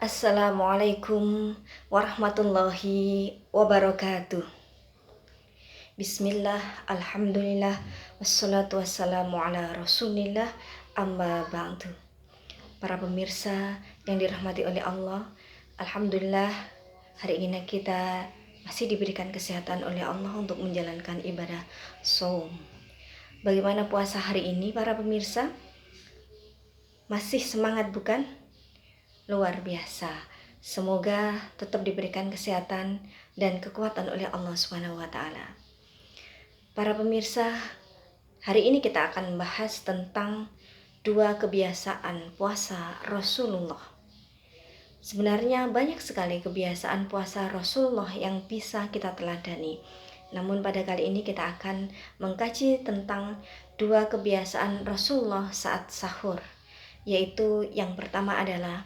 Assalamualaikum warahmatullahi wabarakatuh. Bismillah, alhamdulillah, wassalatu wassalamu ala rasulillah, amma ba'du. Para pemirsa yang dirahmati oleh Allah, alhamdulillah hari ini kita masih diberikan kesehatan oleh Allah untuk menjalankan ibadah shaum. Bagaimana puasa hari ini para pemirsa? Masih semangat bukan? Luar biasa. Semoga tetap diberikan kesehatan dan kekuatan oleh Allah Subhanahu wa taala. Para pemirsa, hari ini kita akan membahas tentang dua kebiasaan puasa Rasulullah. Sebenarnya banyak sekali kebiasaan puasa Rasulullah yang bisa kita teladani. Namun pada kali ini kita akan mengkaji tentang dua kebiasaan Rasulullah saat sahur. Yaitu yang pertama adalah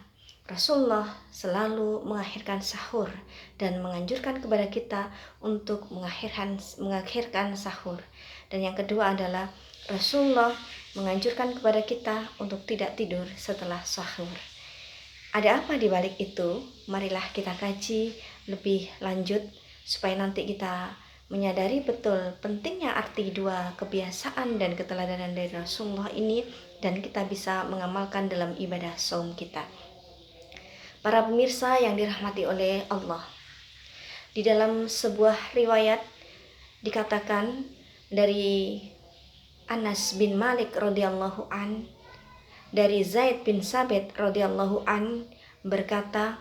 Rasulullah selalu mengakhirkan sahur dan menganjurkan kepada kita untuk mengakhirkan sahur. Dan yang kedua adalah Rasulullah menganjurkan kepada kita untuk tidak tidur setelah sahur. Ada apa di balik itu? Marilah kita kaji lebih lanjut supaya nanti kita menyadari betul pentingnya arti dua kebiasaan dan keteladanan dari Rasulullah ini dan kita bisa mengamalkan dalam ibadah shaum kita. Para pemirsa yang dirahmati oleh Allah, di dalam sebuah riwayat dikatakan dari Anas bin Malik radhiyallahu an, dari Zaid bin Sabit radhiyallahu an berkata,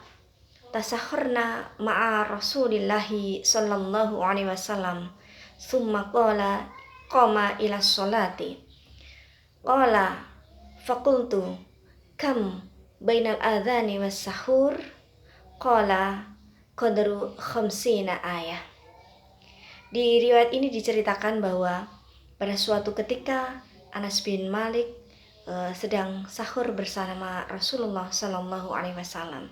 tasahurna ma'a Rasulillahi sallallahu alaihi wasallam, summa qama ila sholati. Qala faqultu kam bainal adhani was sahur, qala qadru khamsina ayah. Di riwayat ini diceritakan bahwa pada suatu ketika Anas bin Malik sedang sahur bersama Rasulullah Sallallahu Alaihi Wasallam.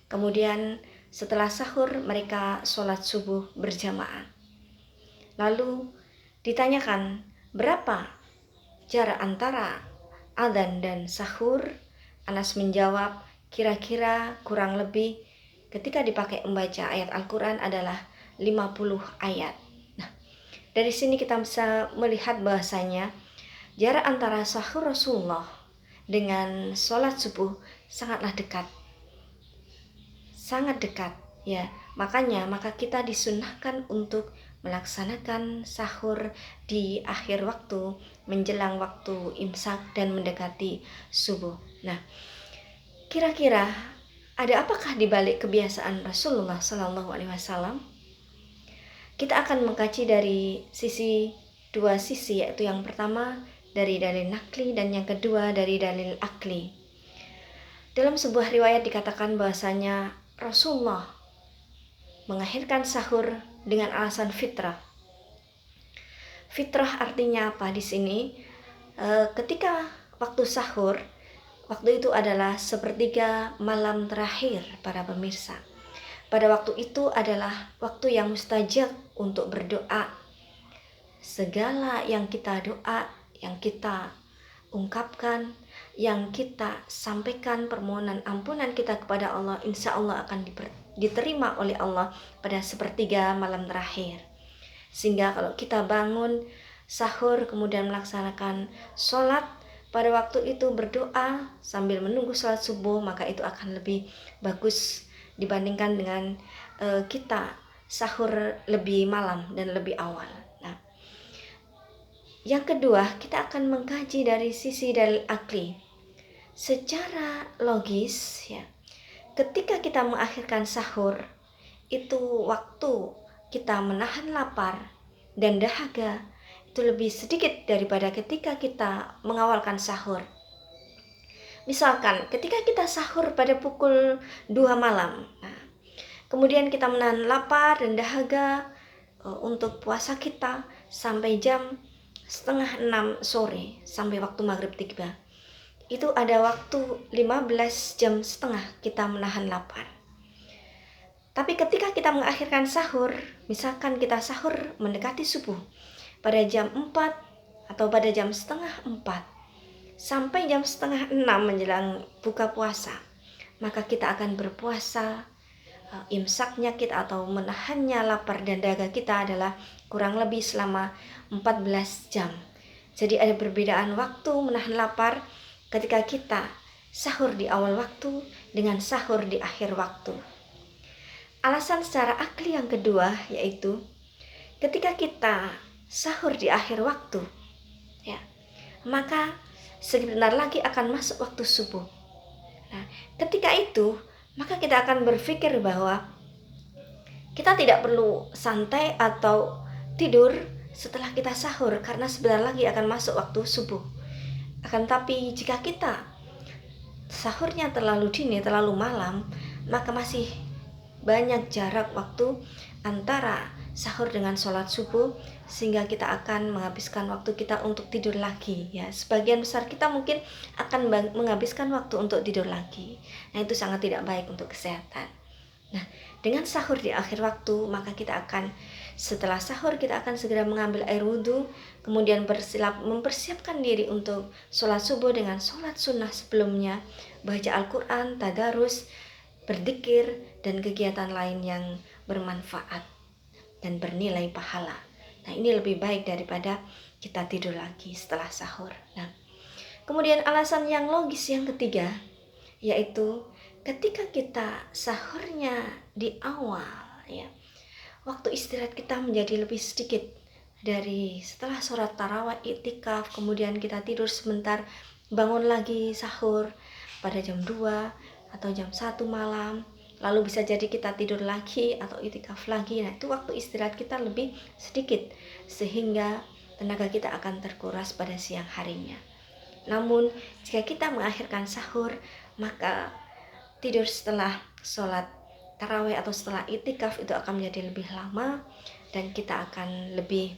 Kemudian setelah sahur mereka sholat subuh berjamaah. Lalu ditanyakan berapa jarak antara adzan dan sahur. Anas menjawab, kira-kira kurang lebih ketika dipakai membaca ayat Al-Quran adalah 50 ayat. Nah, dari sini kita bisa melihat bahasanya jarak antara sahur Rasulullah dengan sholat subuh sangatlah dekat. Sangat dekat, ya. Maka kita disunnahkan untuk melaksanakan sahur di akhir waktu, menjelang waktu imsak dan mendekati subuh. Nah, kira-kira ada apakah di balik kebiasaan Rasulullah Sallallahu Alaihi Wasallam? Kita akan mengkaji dari dua sisi, yaitu yang pertama dari dalil nakli dan yang kedua dari dalil akli. Dalam sebuah riwayat dikatakan bahasanya Rasulullah mengakhirkan sahur dengan alasan fitrah. Fitrah artinya apa di sini? Ketika waktu sahur, waktu itu adalah sepertiga malam terakhir para pemirsa. Pada waktu itu adalah waktu yang mustajab untuk berdoa. Segala yang kita doa, yang kita ungkapkan, yang kita sampaikan permohonan ampunan kita kepada Allah, insya Allah akan diterima oleh Allah pada sepertiga malam terakhir. Sehingga kalau kita bangun sahur kemudian melaksanakan sholat pada waktu itu berdoa sambil menunggu sholat subuh, maka itu akan lebih bagus dibandingkan dengan kita sahur lebih malam dan lebih awal. Nah, yang kedua kita akan mengkaji dari sisi dalil akli. Secara logis, ya, ketika kita mengakhirkan sahur itu waktu kita menahan lapar dan dahaga itu lebih sedikit daripada ketika kita mengawalkan sahur. Misalkan ketika kita sahur pada pukul 2 malam, nah, kemudian kita menahan lapar dan dahaga untuk puasa kita sampai jam 5:30 sore, sampai waktu maghrib tiba. Itu ada waktu 15 jam setengah kita menahan lapar. Tapi ketika kita mengakhirkan sahur, misalkan kita sahur mendekati subuh pada jam 4 atau pada jam 3:30 sampai jam 5:30 menjelang buka puasa, maka kita akan berpuasa. Imsaknya kita atau menahannya lapar dan dahaga kita adalah kurang lebih selama 14 jam. Jadi ada perbedaan waktu menahan lapar ketika kita sahur di awal waktu dengan sahur di akhir waktu. Alasan secara akli yang kedua yaitu ketika kita sahur di akhir waktu, ya, maka sebentar lagi akan masuk waktu subuh. Nah, ketika itu maka kita akan berpikir bahwa kita tidak perlu santai atau tidur setelah kita sahur karena sebentar lagi akan masuk waktu subuh. Akan tapi jika kita sahurnya terlalu dini, terlalu malam, maka masih banyak jarak waktu antara sahur dengan sholat subuh, sehingga kita akan menghabiskan waktu kita untuk tidur lagi. Ya, sebagian besar kita mungkin akan menghabiskan waktu untuk tidur lagi. Nah, itu sangat tidak baik untuk kesehatan. Nah, dengan sahur di akhir waktu, maka kita akan setelah sahur kita akan segera mengambil air wudhu, kemudian mempersiapkan diri untuk sholat subuh dengan sholat sunnah sebelumnya, baca Al-Quran, tadarus, berzikir, dan kegiatan lain yang bermanfaat dan bernilai pahala. Nah, ini lebih baik daripada kita tidur lagi setelah sahur. Nah, kemudian alasan yang logis yang ketiga, yaitu ketika kita sahurnya di awal, ya, waktu istirahat kita menjadi lebih sedikit dari setelah sholat tarawih, iktikaf, kemudian kita tidur sebentar, bangun lagi sahur pada jam 2 atau jam 1 malam, lalu bisa jadi kita tidur lagi atau iktikaf lagi. Nah, itu waktu istirahat kita lebih sedikit sehingga tenaga kita akan terkuras pada siang harinya. Namun jika kita mengakhirkan sahur, maka tidur setelah sholat tarawih atau setelah iktikaf itu akan menjadi lebih lama dan kita akan lebih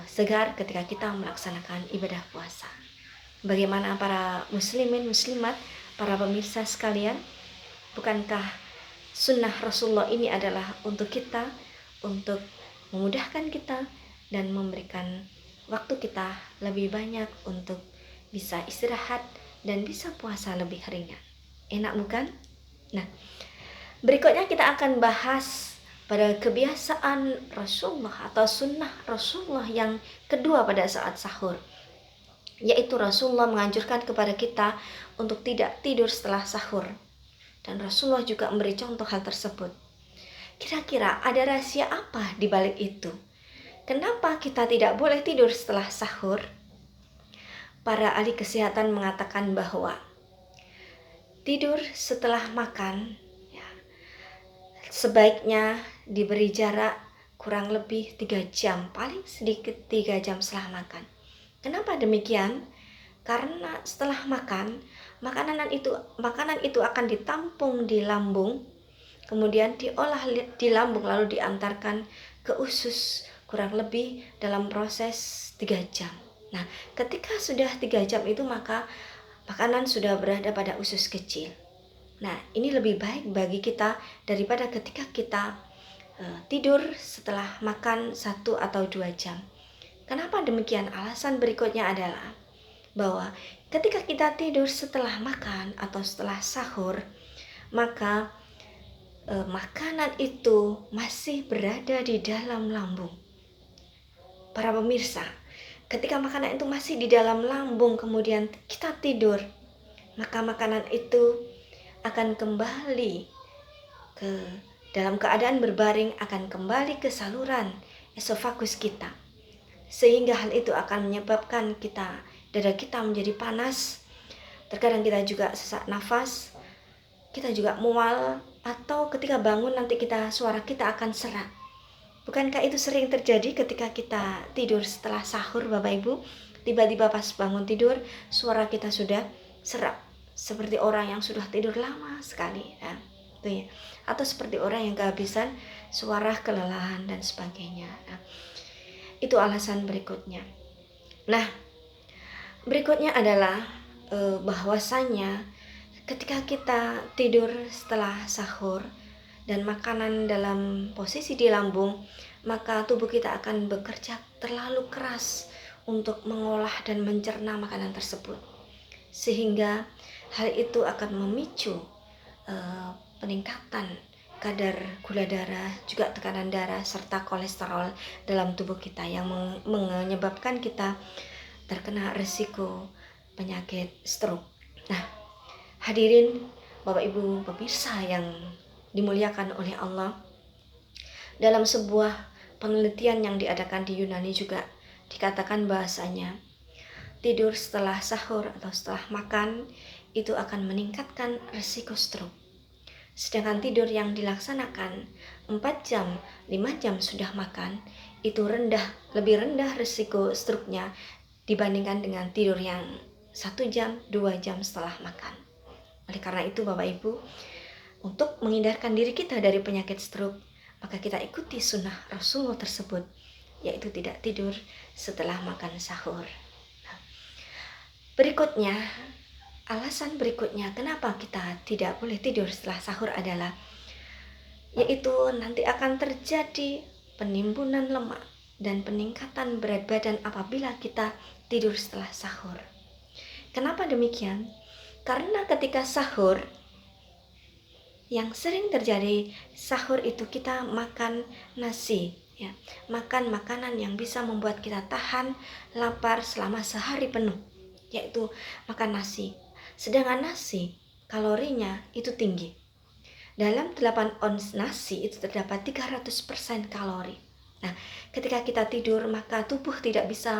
segar ketika kita melaksanakan ibadah puasa. Bagaimana para muslimin muslimat, para pemirsa sekalian, bukankah sunnah Rasulullah ini adalah untuk kita, untuk memudahkan kita dan memberikan waktu kita lebih banyak untuk bisa istirahat dan bisa puasa lebih ringan. Enak bukan? Nah, berikutnya kita akan bahas pada kebiasaan Rasulullah atau sunnah Rasulullah yang kedua pada saat sahur, yaitu Rasulullah menganjurkan kepada kita untuk tidak tidur setelah sahur. Dan Rasulullah juga memberi contoh hal tersebut. Kira-kira ada rahasia apa di balik itu? Kenapa kita tidak boleh tidur setelah sahur? Para ahli kesehatan mengatakan bahwa tidur setelah makan, ya, sebaiknya diberi jarak kurang lebih 3 jam, paling sedikit 3 jam setelah makan. Kenapa demikian? Karena setelah makan, makanan itu akan ditampung di lambung, kemudian diolah di lambung lalu diantarkan ke usus kurang lebih dalam proses 3 jam. Nah, ketika sudah 3 jam itu maka makanan sudah berada pada usus kecil. Nah, ini lebih baik bagi kita daripada ketika kita tidur setelah makan 1 atau 2 jam. Kenapa demikian? Alasan berikutnya adalah bahwa ketika kita tidur setelah makan atau setelah sahur, maka makanan itu masih berada di dalam lambung. Para pemirsa, ketika makanan itu masih di dalam lambung kemudian kita tidur, maka makanan itu akan kembali ke dalam keadaan berbaring, akan kembali ke saluran esofagus kita, sehingga hal itu akan menyebabkan dada kita menjadi panas. Terkadang kita juga sesak nafas, kita juga mual, atau ketika bangun nanti suara kita akan serak. Bukankah itu sering terjadi ketika kita tidur setelah sahur, Bapak Ibu? Tiba-tiba pas bangun tidur, suara kita sudah serak, seperti orang yang sudah tidur lama sekali, ya, itu ya. Atau seperti orang yang kehabisan suara, kelelahan dan sebagainya. Nah, itu alasan berikutnya. Nah, berikutnya adalah bahwasanya ketika kita tidur setelah sahur dan makanan dalam posisi di lambung, maka tubuh kita akan bekerja terlalu keras untuk mengolah dan mencerna makanan tersebut, sehingga hal itu akan memicu peningkatan kadar gula darah, juga tekanan darah, serta kolesterol dalam tubuh kita yang menyebabkan kita terkena risiko penyakit stroke. Nah, hadirin Bapak Ibu pemirsa yang dimuliakan oleh Allah, dalam sebuah penelitian yang diadakan di Yunani juga dikatakan bahasanya tidur setelah sahur atau setelah makan itu akan meningkatkan risiko stroke. Sedangkan tidur yang dilaksanakan 4 jam, 5 jam sudah makan, itu lebih rendah risiko stroke-nya dibandingkan dengan tidur yang 1 jam, 2 jam setelah makan. Oleh karena itu Bapak Ibu, untuk menghindarkan diri kita dari penyakit stroke, maka kita ikuti sunnah Rasulullah tersebut, yaitu tidak tidur setelah makan sahur. Berikutnya, alasan berikutnya kenapa kita tidak boleh tidur setelah sahur adalah yaitu nanti akan terjadi penimbunan lemak dan peningkatan berat badan apabila kita tidur setelah sahur. Kenapa demikian? Karena ketika sahur, yang sering terjadi sahur itu kita makan nasi, ya, makan makanan yang bisa membuat kita tahan lapar selama sehari penuh, yaitu makan nasi. Sedangkan nasi kalorinya itu tinggi. Dalam 8 ons nasi itu terdapat 300% kalori. Nah, ketika kita tidur maka tubuh tidak bisa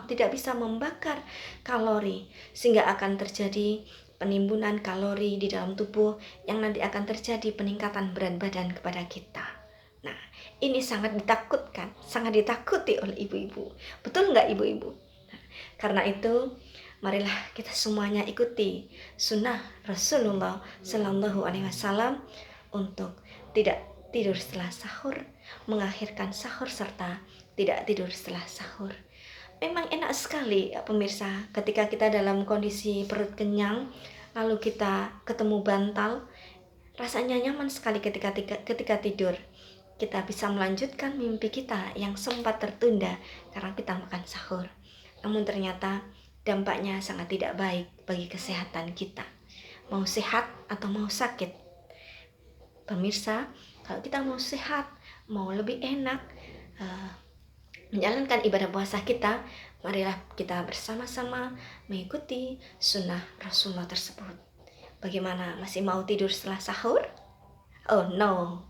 tidak bisa membakar kalori, sehingga akan terjadi penimbunan kalori di dalam tubuh yang nanti akan terjadi peningkatan berat badan kepada kita. Nah, ini sangat ditakuti oleh ibu-ibu. Betul nggak ibu-ibu? Nah, karena itu marilah kita semuanya ikuti sunnah Rasulullah Sallallahu Alaihi Wasallam untuk tidak tidur setelah sahur, mengakhirkan sahur, serta tidak tidur setelah sahur. Memang enak sekali ya pemirsa, ketika kita dalam kondisi perut kenyang, lalu kita ketemu bantal, rasanya nyaman sekali ketika tidur. Kita bisa melanjutkan mimpi kita yang sempat tertunda karena kita makan sahur. Namun ternyata dampaknya sangat tidak baik bagi kesehatan kita, mau sehat atau mau sakit. Pemirsa, kalau kita mau sehat, mau lebih enak menjalankan ibadah puasa kita, marilah kita bersama-sama mengikuti sunnah Rasulullah tersebut. Bagaimana, masih mau tidur setelah sahur? Oh no,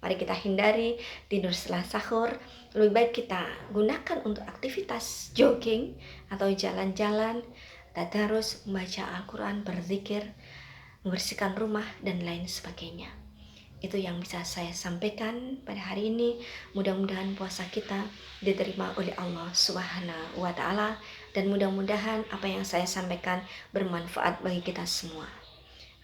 mari kita hindari tidur setelah sahur. Lebih baik kita gunakan untuk aktivitas jogging atau jalan-jalan, tadarus, membaca Al-Quran, berzikir, membersihkan rumah, dan lain sebagainya. Itu yang bisa saya sampaikan pada hari ini. Mudah-mudahan puasa kita diterima oleh Allah Subhanahu wa Ta'ala, dan mudah-mudahan apa yang saya sampaikan bermanfaat bagi kita semua.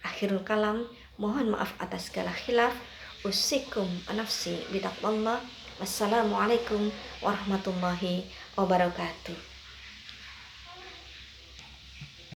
Akhirul kalam, mohon maaf atas segala khilaf. Usikum anafsi bitaqwallah. Wassalamualaikum warahmatullahi wabarakatuh.